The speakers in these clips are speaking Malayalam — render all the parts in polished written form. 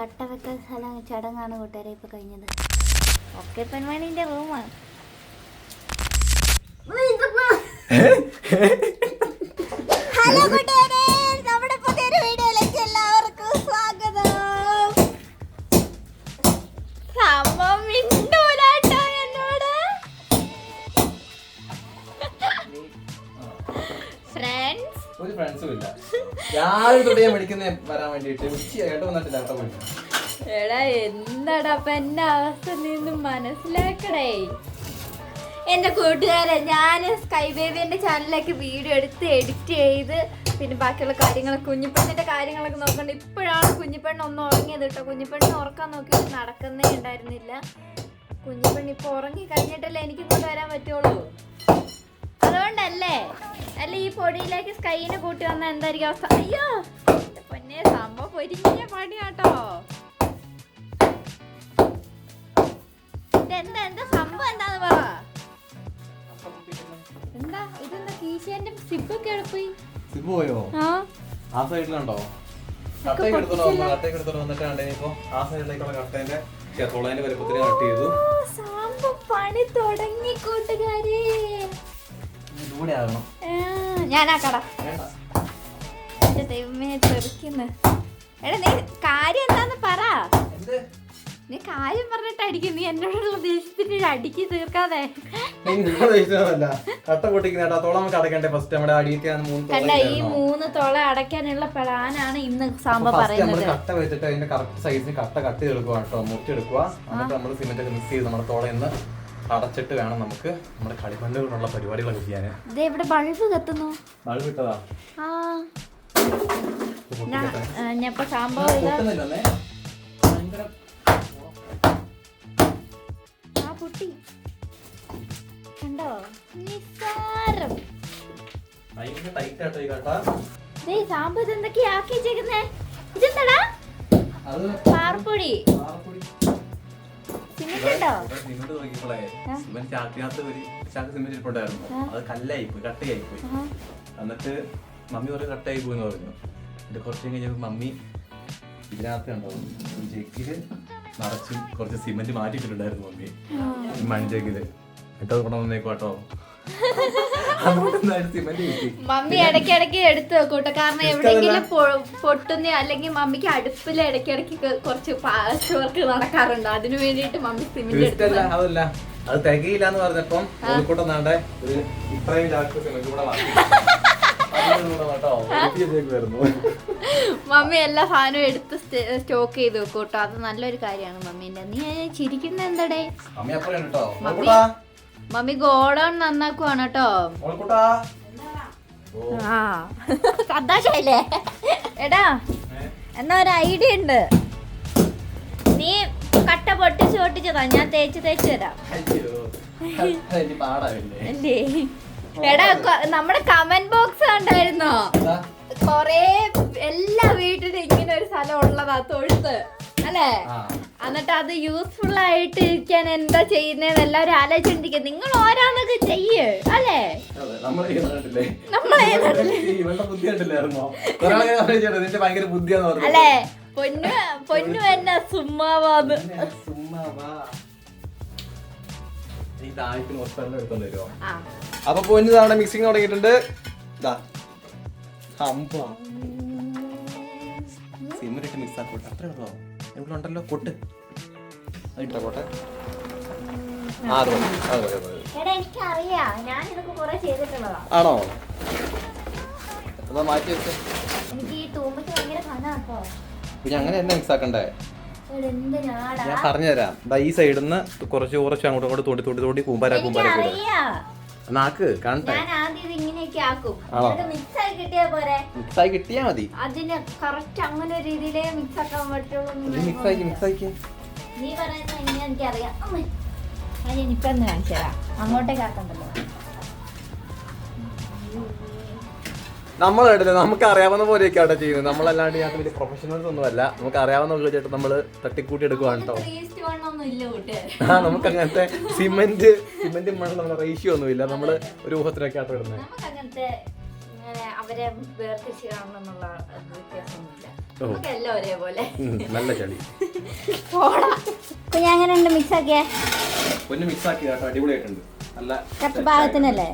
കട്ട വെക്കൽ സ്ഥലം ചടങ്ങാണ് കൂട്ടുകാരെ ഇപ്പൊ കഴിഞ്ഞത്. ഒക്കെ പെൺമണിന്റെ റൂമാണ്. ഹലോ കൂട്ടുകാരെ, നമ്മുടെ പുതിയൊരു വീഡിയോയിലേക്ക് എല്ലാവർക്കും സ്വാഗതം. സംഭവം മിണ്ടൂലാട്ടോ എന്നോട്. ഫ്രണ്ട്സ് ഒരു ഫ്രണ്ട്സും ഇല്ല. രാവിലെ തൊട്ട് ഞാൻ വിളിക്കുന്ന വരാൻ വേണ്ടിട്ട് ഉച്ചയായിട്ട് വന്നിട്ടില്ല കേട്ടോ. എടാ എന്താടാ അപ്പൊ എന്റെ അവസ്ഥ നീ മനസ്സിലാക്കടേ. എന്റെ കൂട്ടുകാരെ, ഞാൻ സ്കൈ ബേബിന്റെ ചാനലിലേക്ക് വീഡിയോ എടുത്ത് എഡിറ്റ് ചെയ്ത് പിന്നെ ബാക്കിയുള്ള കാര്യങ്ങൾ കുഞ്ഞിപ്പെണ്ണിന്റെ കാര്യങ്ങളൊക്കെ നോക്കണ്ട. ഇപ്പോഴാണ് കുഞ്ഞിപ്പെണ്ണ് ഒന്ന് ഉറങ്ങിയത് കേട്ടോ. കുഞ്ഞിപ്പെണ്ണിന് ഉറക്കാൻ നോക്കിയിട്ട് നടക്കുന്നേ ഉണ്ടായിരുന്നില്ല. കുഞ്ഞിപ്പെണ്ണ് ഇപ്പൊ ഉറങ്ങി കഴിഞ്ഞിട്ടല്ലേ എനിക്കിങ്ങോട്ട് വരാൻ പറ്റുള്ളൂ. അതുകൊണ്ടല്ലേ അല്ല ഈ പൊടിയിലേക്ക് സ്കൈനെ കൂട്ടി വന്നാൽ എന്തായിരിക്കും അവസ്ഥ? അയ്യോ പൊന്നെ, സംഭവം പൊരിഞ്ഞ പണിയാട്ടോ. എന്താ എന്താ സംഭവം എന്താന്ന് പറ. എന്താ ഇതെന്താ കീശേന്റെ സിബൊക്കെ എടുപ്പോയി? സിബ് പോയോ? ആ സൈഡിലുണ്ടോ? കട്ടയൊക്കെ എടുത്തോണ്ട് വന്നിട്ടാണ് ഇപ്പൊ ആ സൈഡിലേക്കുള്ള കട്ടേന്റെ തുളേന്റെ വലുപ്പത്തിന് കട്ട് ചെയ്തു. സംഭവം പണി തുടങ്ങി കൂട്ടുകാരെ. ഞാനാക്കട എന്റെ ദൈവമേ തെറിക്കുന്നു. എടാ നീ കാര്യം എന്താന്ന് പറ. നീ കാര്യം പറഞ്ഞിട്ട് അടിക്കും. നീ എന്നോടുള്ള ദേഷ്യത്തിന് അടിക്ക് തീർക്കാതെ. കണ്ട ഈ 3 തുള അടയ്ക്കാനുള്ള പ്ലാനാണ് ഇന്ന് സാമ്പ പറയുന്നത്. കട്ട വെച്ചിട്ട് അതിന്റെ കറക്റ്റ് സൈസിന് കട്ട കട്ട് എടുക്കുക കേട്ടോ, മുറിച്ചെടുക്കുക. എന്നിട്ട് നമ്മള് സിമെന്റ് ഒക്കെ മിക്സ് ചെയ്ത് നമ്മുടെ തുളയിന്ന് അടച്ചിട്ട് വേണം നമുക്ക് നമ്മുടെ കളിമണ്ണുകളുള്ള പരിപാടികളൊക്കെ ചെയ്യാൻ. ഇവിടെ ബൾബ് കത്തുന്നു. ബൾബ് ഇട്ടതാ? ഞാൻ സംഭവം പൊട്ടി കണ്ടോ, നിസ്സാരം. സാമ്പ ഇതെന്തൊക്കെയാ ആക്കി വെച്ചേക്കുന്നേ? ഇതെന്താടാ? പാറപ്പൊടി. അത് കല്ലായി പോയി, കട്ടയായി പോയി. എന്നിട്ട് മമ്മി ഒരു കട്ടയായി പോയെന്ന് പറഞ്ഞു. എന്നിട്ട് കുറച്ച് കഴിഞ്ഞപ്പോ മമ്മി ഇതിനകത്ത് ഉണ്ടാവും ജഗ്ഗില് നിറച്ചും കുറച്ച് സിമെന്റ് മാറ്റിയിട്ടുണ്ടായിരുന്നു മമ്മി മൺജഗ്ഗില്. എന്നിട്ട് അത് കൊണ്ടുവന്നേക്കോട്ടോ. മമ്മി ഇടയ്ക്കിടയ്ക്ക് എടുത്തു വെക്കൂട്ടോ. കാരണം എവിടെയെങ്കിലും പൊട്ടുന്ന അല്ലെങ്കിൽ മമ്മിക്ക് അടുപ്പിൽ ഇടയ്ക്കിടയ്ക്ക് കുറച്ച് പാച്ച് വർക്ക് നടക്കാറുണ്ട്. അതിനു വേണ്ടിട്ട് മമ്മി സിമെന്റ് അതല്ല, അത് തികയില്ല എന്ന് പറഞ്ഞപ്പം നാണ്ടെ ഒരു ഇത്രയും ചാക്ക് സിമെന്റ് കൂടെ മമ്മി എല്ലാ സാധനവും എടുത്ത് സ്റ്റോക്ക് ചെയ്ത് വെക്കൂട്ടോ. അത് നല്ലൊരു കാര്യമാണ് മമ്മീന്റെ. നീ ചിരിക്കുന്ന എന്താടേ? മമ്മി ഗോഡൗൺ നന്നാക്കുവാണ് കേട്ടോ. ആ സന്തോഷല്ലേ? എടാ എന്നാ ഒരു ഐഡിയ ഉണ്ട്. നീ കട്ട പൊട്ടിച്ചതാ, ഞാൻ തേച്ച് തരാം. അല്ലേ എടാ, നമ്മുടെ കമന്റ് ബോക്സ് കണ്ടായിരുന്നോ? കൊറേ എല്ലാ വീട്ടിലും ഇങ്ങനെ ഒരു സ്ഥലം ഉള്ളതാ, തൊഴുത്ത് അല്ലേ? എന്നിട്ട് അത് യൂസ്ഫുൾ ആയിട്ട് ഇരിക്കാൻ എന്താ ചെയ്യുന്നതെന്ന് എല്ലാവരും ആലോചിച്ചിരിക്കും. നിങ്ങൾ ഓരോന്നൊക്കെ ചെയ്യ് അല്ലേ? അല്ലേ പൊന്നു എന്നെ സുമ്മാവാന്ന്. അപ്പൊ പൊന്നു തവണ മിക്സിങ് തുടങ്ങിയിട്ടുണ്ട്. സിമ്മിലിട്ട് മിക്സ് ആക്കോട്ടെ. അത്രേ ഉള്ളോ? ഇവിടെ ഉണ്ടല്ലോ കൊട്ട്. അതിട്ടാ കോട്ടെ. ആണോ? എന്നാ മാറ്റി വെച്ച്. പിന്നെ അങ്ങനെ തന്നെ മിക്സ് ആക്കണ്ടേ? ഞാൻ പറഞ്ഞുതരാം. ഈ സൈഡിൽ നിന്ന് കുറച്ച് അങ്ങോട്ടും തോണ്ടി കൂമ്പാര നാക്ക് കാണട്ടെ. മിക്സ് ആയി കിട്ടിയാ മതി. അതിന് കറക്റ്റ് അങ്ങനെ രീതിയിലേ മിക്സ് ആക്കാൻ പറ്റുള്ളൂ. മിക്സ് ആക്കി നീ പറയുന്നത് എങ്ങനെ എനിക്കറിയാം. ഇപ്പൊ ഒന്ന് കാണിച്ചു തരാം. അങ്ങോട്ടേക്ക് ആക്കണ്ടല്ലോ. നമ്മൾ കേട്ടില്ല, നമുക്ക് അറിയാവുന്ന പോലെയൊക്കെ അവിടെ ചെയ്യുന്നത്. നമ്മളല്ലാണ്ട് ഞാൻ വലിയ പ്രൊഫഷണൽസ് ഒന്നും അല്ല. നമുക്ക് അറിയാവുന്ന ചേട്ടാ നമ്മള് തട്ടിക്കൂട്ടി എടുക്കുവാണ് കേട്ടോ. നമുക്ക് അങ്ങനത്തെ സിമെന്റ് മണ്ണുള്ള റേഷ്യോ ഒന്നും ഇല്ല. നമ്മള് ഒരു ഊഹത്തിലൊക്കെ ആട്ടോ ഇടുന്നത്. അവരെ വേർതിരിച്ച് കാണണമെന്നുള്ള വ്യത്യാസമൊന്നുമില്ല. നമുക്കെല്ലാം ഒരേപോലെ. നല്ല ചളി. ഞാൻ അങ്ങനെ ഉണ്ട് മിക്സ് ആക്കിയേ. പൊന്നു മിക്സ് ആക്കി കേട്ടോ, അടിപൊളിയായിട്ടുണ്ട്. നല്ല കറക്റ്റ് പാകത്തിനല്ലേ?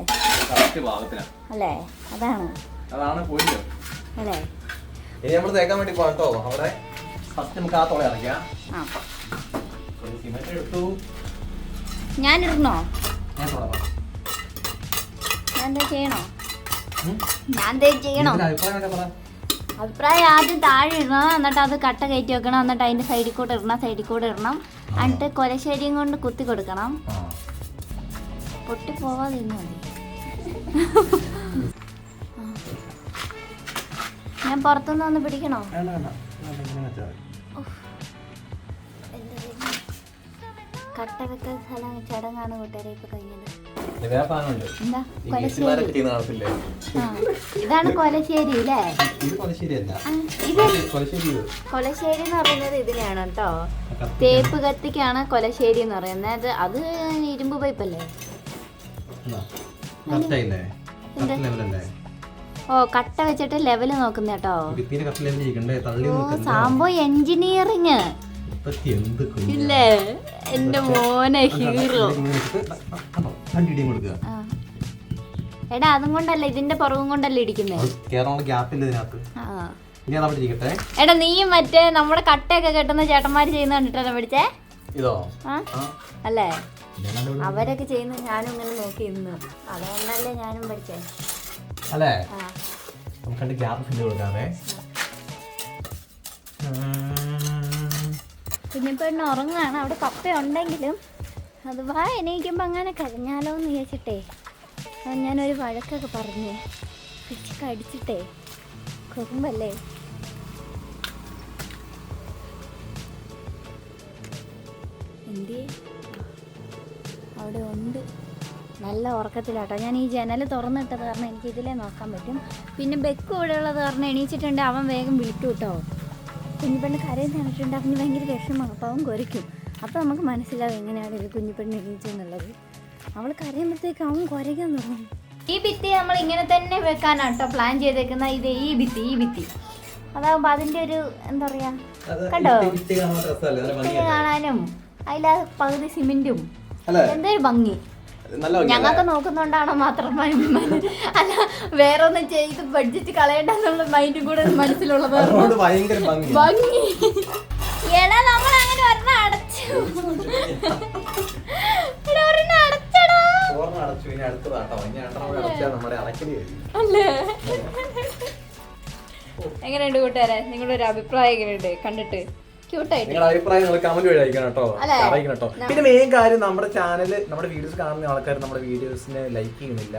കറക്റ്റ് പാകത്തിനാണ് അല്ലേ? അതാണ് പോയിന്റ് അല്ലേ? ഇനി നമ്മൾ തേക്കാൻ വേണ്ടി പോകാം കേട്ടോ. അവിടെ ഫസ്റ്റ് നമുക്ക് ആ തുള ഇറക്കാം. സിമെന്റ് എടുത്തു. ഞാൻ ഇടണോ? ഞാൻ തുടങ്ങാം. ഞാൻ ചെയ്യണോ? അഭിപ്രായം ആദ്യം താഴെ ഇടണം, എന്നിട്ട് അത് കട്ട കയറ്റി വെക്കണം, എന്നിട്ട് അതിന്റെ സൈഡിൽ കൂടെ ഇടണം, എന്നിട്ട് കൊലശ്ശേരിയും കൊണ്ട് കുത്തി കൊടുക്കണം. പൊട്ടി പോവാതെ മതി. ഞാൻ പുറത്തുനിന്ന് ഒന്ന് പിടിക്കണോ? കട്ട വെക്കുന്ന സ്ഥലം ചടങ്ങാണ് കൂട്ടുകാരെ ഇപ്പൊ കഴിഞ്ഞത്. എന്താ കൊലശ്ശേരി? ഇതാണ് കൊലശ്ശേരി അല്ലേ? കൊലശ്ശേരി എന്ന് പറയുന്നത് ഇതിനെയാണ് കേട്ടോ. തേപ്പ് കത്തിക്കാണ് കൊലശ്ശേരി എന്ന് പറയുന്നത്. അത് ഇരുമ്പ് പൈപ്പല്ലേ? ഓ, കട്ട വെച്ചിട്ട് ലെവല് നോക്കുന്ന കേട്ടോ. സംഭവം എഞ്ചിനീയറിങ് ഇല്ലേ? എന്റെ മോനെ ഹീറോ. എടാ അതും കൊണ്ടല്ല, ഇതിന്റെ പുറകും കൊണ്ടല്ലേ ഇടിക്കുന്നേ. എടാ നീയും മറ്റേ നമ്മുടെ കട്ടയൊക്കെ കെട്ടുന്ന ചേട്ടന്മാര് ചെയ്യുന്ന കണ്ടിട്ടല്ലേ പഠിച്ചേ? അല്ലേ? അവരൊക്കെ ചെയ്യുന്ന ഞാനും ഇങ്ങനെ നോക്കി ഇന്ന്, അതുകൊണ്ടല്ലേ ഞാനും പഠിച്ചേ. കുഞ്ഞിപ്പെണ്ണ് ഉറങ്ങാണ്. അവിടെ പപ്പ ഉണ്ടെങ്കിലും അത് എണീക്കുമ്പോൾ അങ്ങനെ കഴിഞ്ഞാലോ എന്ന് വിചാരിച്ചിട്ടേ ഞാനൊരു വഴക്കൊക്കെ പറഞ്ഞേ, പിടിച്ച് കടിച്ചിട്ടേ. കുറുമ്പല്ലേ? എന്തേ അവിടെ ഉണ്ട്. നല്ല ഉറക്കത്തിലാട്ടോ. ഞാൻ ഈ ജനൽ തുറന്നിട്ടത് കാരണം എനിക്ക് ഇതിലേ നോക്കാൻ പറ്റും. പിന്നെ ബെക്ക് ഇവിടെ ഉള്ളത് കാരണം എണീച്ചിട്ടുണ്ട് അവൻ വേഗം വിളിക്കും കേട്ടോ. കുഞ്ഞിപ്പെണ്ണ് കരയിൽ നിന്നിട്ടുണ്ട്, അവന് ഭയങ്കര വിഷമമാണ്. അപ്പോൾ അവൻ കുരയ്ക്കും. അപ്പോൾ നമുക്ക് മനസ്സിലാവും എങ്ങനെയാണ് ഒരു കുഞ്ഞിപ്പെണ്ണ് എണീച്ചെന്നുള്ളത്. അവൾ കരയുമ്പോഴത്തേക്ക് അവൻ കുരയ്ക്കാൻ തുടങ്ങും. ഈ ഭിത്തി നമ്മൾ ഇങ്ങനെ തന്നെ വെക്കാനാണ് കേട്ടോ പ്ലാൻ ചെയ്തേക്കുന്ന. ഇത് ഈ ഭിത്തി അതാകുമ്പോൾ അതിൻ്റെ ഒരു എന്താ പറയുക, കണ്ടോ, കാണാനും അതിലാ പകുതി സിമെന്റും എന്തൊരു ഭംഗി. ഞങ്ങൾക്ക് നോക്കുന്നുണ്ടാണോ മാത്രം അല്ല വേറെ ഒന്നും ചെയ്ത് ബഡ്ജറ്റ് കളയണ്ടെന്നുള്ള മൈൻഡും കൂടെ മനസ്സിലുള്ളത് ഭംഗി. എടാ നമ്മൾ അങ്ങനെ ഒരെണ്ണം അടച്ചു. അല്ലേ? എങ്ങനെയുണ്ട് കൂട്ടുകാരെ? നിങ്ങളുടെ ഒരു അഭിപ്രായം എങ്ങനെയുണ്ട് കണ്ടിട്ട്? നിങ്ങളുടെ അഭിപ്രായം നിങ്ങൾ കമന്റ് വഴി അയക്കണം കേട്ടോ, അറിയിക്കണം കേട്ടോ. പിന്നെ മെയിൻ കാര്യം, നമ്മുടെ ചാനല്, നമ്മുടെ വീഡിയോസ് കാണുന്ന ആൾക്കാർ നമ്മുടെ വീഡിയോസിനെ ലൈക്ക് ചെയ്യുന്നില്ല.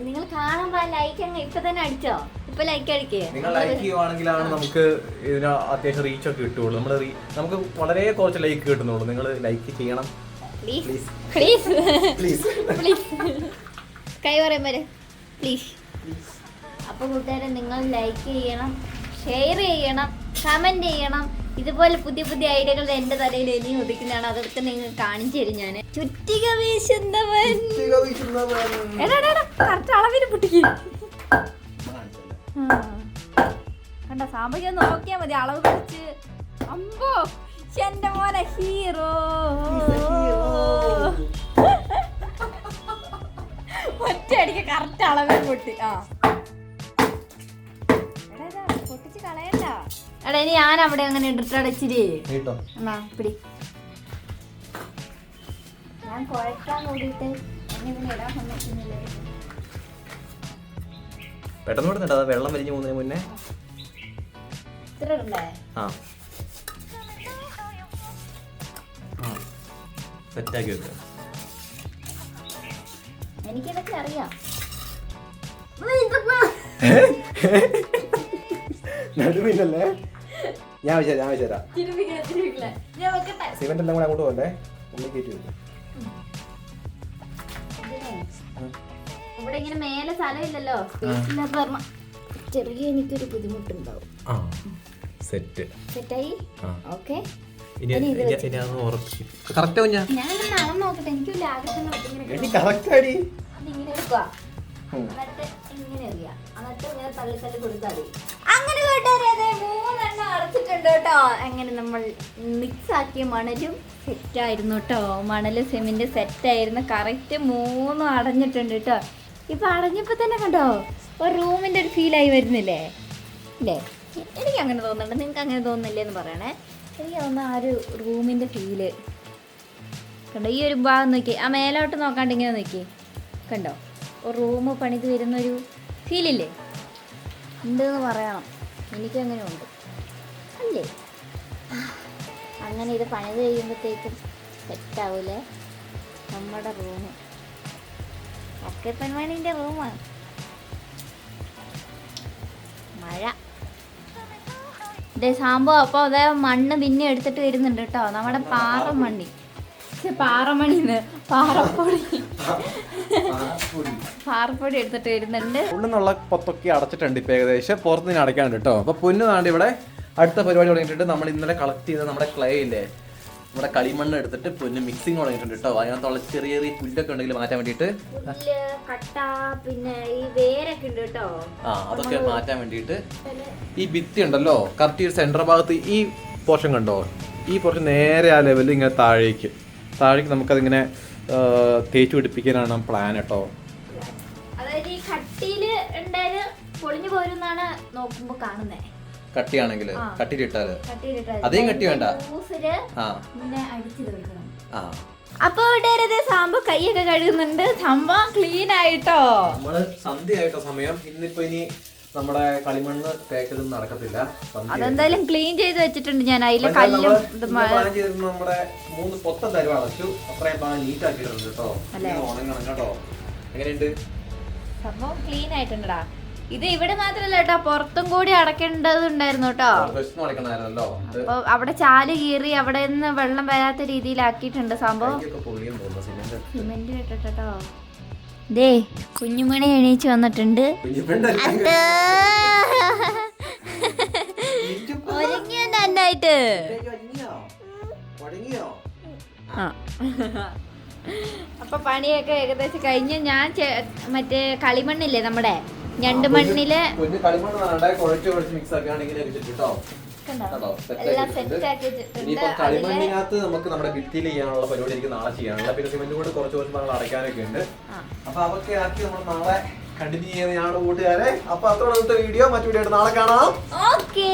നിങ്ങൾ കാണുമ്പോ ലൈക്ക് ഇപ്പൊ തന്നെ അടിച്ചോ? ഇപ്പൊ ലൈക്ക് അടിക്കേ. നിങ്ങൾ ലൈക്ക് ചെയ്യുവാണെങ്കിലാണ് നമുക്ക് ഇതിന് അത്യാവശ്യം റീച്ച് ഒക്കെ കിട്ടുള്ളൂ. നമുക്ക് വളരെ കുറച്ച് ലൈക്ക് കിട്ടുന്നുള്ളൂ. നിങ്ങൾ ലൈക്ക് ചെയ്യണം പ്ലീസ്. കൈ പറയുമ്പോൾ പ്ലീസ്. അപ്പൊ കൂട്ടുകാരെ നിങ്ങൾ ലൈക്ക് ചെയ്യണം, ഷെയർ ചെയ്യണം, കമന്റ് ചെയ്യണം. ഇതുപോലെ പുതിയ പുതിയ ഐഡിയകൾ എന്റെ തലയിൽ ഇനിയും ഉദിക്കുന്നതാണ്. അതൊക്കെ നിങ്ങൾ കാണിച്ചു തരും. ഞാൻ ചുറ്റിക വീശുന്നവൻ കറക്റ്റ് അളവിന് പൊട്ടിക്കും. കണ്ട സാമ്പത്തികം നോക്കിയാ മതി, അളവ് കുറച്ച്. അമ്പോ എന്റെ മോനെ ഹീറോ. ഒറ്റയടിക്ക് കറക്റ്റ് അളവിന് പൊട്ടി. പൊട്ടിച്ച് കളയണ്ട. എടാ ഇനി ഞാൻ അവിടെ അങ്ങനെ ഇട്ടിട്ടടച്ചിരി എന്നാ പിടി. ഞാൻ കുഴക്കാൻ കൂടിയിട്ട് എന്നെ ഇടാൻ സമ്മതിക്കുന്നില്ല. പെട്ടെന്ന് കൊടുത്തിട്ടാ വെള്ളം വലിഞ്ഞു പോകുന്നതിന് മുന്നേ ഇത്ര ഇടണ്ടേ? സെറ്റാക്കി വെക്കുക. എനിക്കിതൊക്കെ അറിയാം. നടുവില്ലല്ലേ? ഞാൻ വെച്ചേരാം. സിമെന്റ് എല്ലാം കൂടെ അങ്ങോട്ട് പോകണ്ടേ? ഇവിടെ ഇങ്ങനെ മേലെ സ്ഥലമില്ലല്ലോ, ചെറിയ എനിക്കൊരു ബുദ്ധിമുട്ടുണ്ടാവും. സെറ്റായി. ഓക്കെ, ഞാൻ നോക്കട്ടെ. എനിക്കില്ല ആഗ്രഹം ഇങ്ങനെ എടുക്കുക, എന്നിട്ട് ഇങ്ങനെ അറിയാം, എന്നിട്ട് ഇങ്ങനെ തള്ളി കൊടുത്താൽ മതി. അങ്ങനെ കൂട്ടുകാരെ അതെ 3 എണ്ണം അടച്ചിട്ടുണ്ട് കേട്ടോ. അങ്ങനെ നമ്മൾ മിക്സ് ആക്കിയ മണലും സെറ്റായിരുന്നു കേട്ടോ. മണലും സിമെന്റ് സെറ്റായിരുന്നു. കറക്റ്റ് 3 അടഞ്ഞിട്ടുണ്ട് കേട്ടോ. ഇപ്പൊ അടഞ്ഞപ്പോ തന്നെ കണ്ടോ ഒരു റൂമിന്റെ ഒരു ഫീലായി വരുന്നില്ലേ അല്ലേ? എനിക്ക് അങ്ങനെ തോന്നുന്നുണ്ട്. നിങ്ങൾക്ക് അങ്ങനെ തോന്നുന്നില്ലേ എന്ന് പറയണേ. എനിക്ക് തോന്നുന്ന ആ ഒരു റൂമിന്റെ ഫീല് കണ്ടോ. ഈ ഒരു ഭാഗം നോക്കി, ആ മേലോട്ട് നോക്കാണ്ട് ഇങ്ങനെ നോക്കി കണ്ടോ. ഒരു റൂം പണിത് വരുന്നൊരു ഫീലില്ലേ ഉണ്ടെന്ന് പറയണം. എനിക്കങ്ങനെ ഉണ്ട് അല്ലേ? അങ്ങനെ ഇത് പണിത് കഴിയുമ്പോഴത്തേക്കും സെറ്റാവൂലേ നമ്മുടെ റൂം. ഒക്കെ പെൺമണിൻ്റെ റൂമാണ്. മഴ ഇതേ സംഭവം. അപ്പോൾ അതേ മണ്ണ് പിന്നെ എടുത്തിട്ട് വരുന്നുണ്ട് കേട്ടോ. നമ്മുടെ പാറമണി പാറപ്പൊടി എടുത്തിട്ട് വരുന്നുണ്ട്. ഉള്ളിന്നുള്ള പൊത്തൊക്കെ അടച്ചിട്ടുണ്ട് ഇപ്പൊ ഏകദേശം. പുറത്ത് നിന്ന് അടയ്ക്കാനുണ്ട് കേട്ടോ. അപ്പൊ പൊന്നു നാണ്ട് ഇവിടെ അടുത്ത പരിപാടി തുടങ്ങിയിട്ടുണ്ട്. നമ്മൾ ഇന്നലെ കളക്ട് ചെയ്ത നമ്മുടെ ക്ലേ ഇല്ലേ, നമ്മുടെ കളിമണ്ണ് എടുത്തിട്ട് പൊന്ന് മിക്സിങ് തുടങ്ങിയിട്ടുണ്ട് കേട്ടോ. അതിനകത്തുള്ള ചെറിയ ചെറിയ പുല്ലൊക്കെ ഉണ്ടെങ്കിൽ മാറ്റാൻ വേണ്ടിയിട്ട്, കട്ട പിന്നെ ഈ വേരൊക്കെ ഉണ്ട് കേട്ടോ. അതൊക്കെ മാറ്റാൻ വേണ്ടിയിട്ട് ഈ ഭിത്തി ഉണ്ടല്ലോ കറക്റ്റ് ഈ സെന്റർ ഭാഗത്ത് ഈ പോർഷൻ കണ്ടോ, ഈ പോർഷൻ നേരെ ആ ലെവലിൽ ഇങ്ങനെ താഴേക്ക് നമുക്കതിങ്ങനെ തേച്ച് പിടിപ്പിക്കാനാണ് പ്ലാൻ കേട്ടോ. അതായത് ഈ കട്ടിയില് ഉണ്ടായത് പൊളിഞ്ഞു പോരുന്നാണ് നോക്കുമ്പോ കാണുന്നേ. കട്ടിയാണെങ്കിൽ കട്ടിയിലിട്ടാല് അധികം കട്ടി വേണ്ട. അപ്പൊ ഇവിടെ സംഭവം കൈയൊക്കെ കഴുകുന്നുണ്ട്. സംഭവം ക്ലീൻ ആയിട്ടോ. നമ്മള് സന്ധ്യ ആയിട്ടോ സമയം. ഇന്നിപ്പോ ഇനി നമ്മുടെ കളിമണ്ണ് തേക്കലൊന്നും നടക്കത്തില്ല. അതെന്തായാലും ക്ലീൻ ചെയ്ത് വെച്ചിട്ടുണ്ട് ഞാൻ. അതിലെ കല്ലും നമ്മുടെ 3 പൊത്ത തരുവ അടച്ചു. അത്രയും നീറ്റ് ആക്കിയിട്ടുണ്ട് കേട്ടോ. ഉണങ്ങണം കേട്ടോ. എങ്ങനെയുണ്ട് സംഭവം? ക്ലീൻ ആയിട്ടുണ്ടടാ. ഇത് ഇവിടെ മാത്രല്ല കേട്ടോ, പുറത്തും കൂടി അടക്കേണ്ടതുണ്ടായിരുന്നു കേട്ടോ. അപ്പൊ അവിടെ ചാല് കീറി അവിടെ നിന്ന് വെള്ളം വരാത്ത രീതിയിലാക്കിയിട്ടുണ്ട് സംഭവം. സിമെന്റ് ഇട്ടിട്ടോ. ദേ കുഞ്ഞുമണി എണീച്ച് വന്നിട്ടുണ്ട്. ഒരുങ്ങിയ നന്നായിട്ട്. അപ്പൊ പണിയൊക്കെ ഏകദേശം കഴിഞ്ഞ് ഞാൻ മറ്റേ കളിമണ്ണില്ലേ നമ്മുടെ ഞണ്ട് മണ്ണില് കളിമണ്ണിനകത്ത് നമുക്ക് നമ്മുടെ ഭിത്തിയിൽ ചെയ്യാനുള്ള പരിപാടി എനിക്ക് നാളെ ചെയ്യാനുള്ള. പിന്നെ സിമെന്റ് കൂടെ കുറച്ച് നമ്മൾ അടയ്ക്കാനൊക്കെ ഉണ്ട്. അപ്പൊ അതൊക്കെ ആക്കി നമ്മൾ നാളെ കണ്ടിന്യൂ ചെയ്യുന്നതാണ് കൂട്ടുകാരെ. അപ്പൊ അത്ര വീഡിയോ മറ്റു വീഡിയോ നാളെ കാണാം. ഓക്കേ.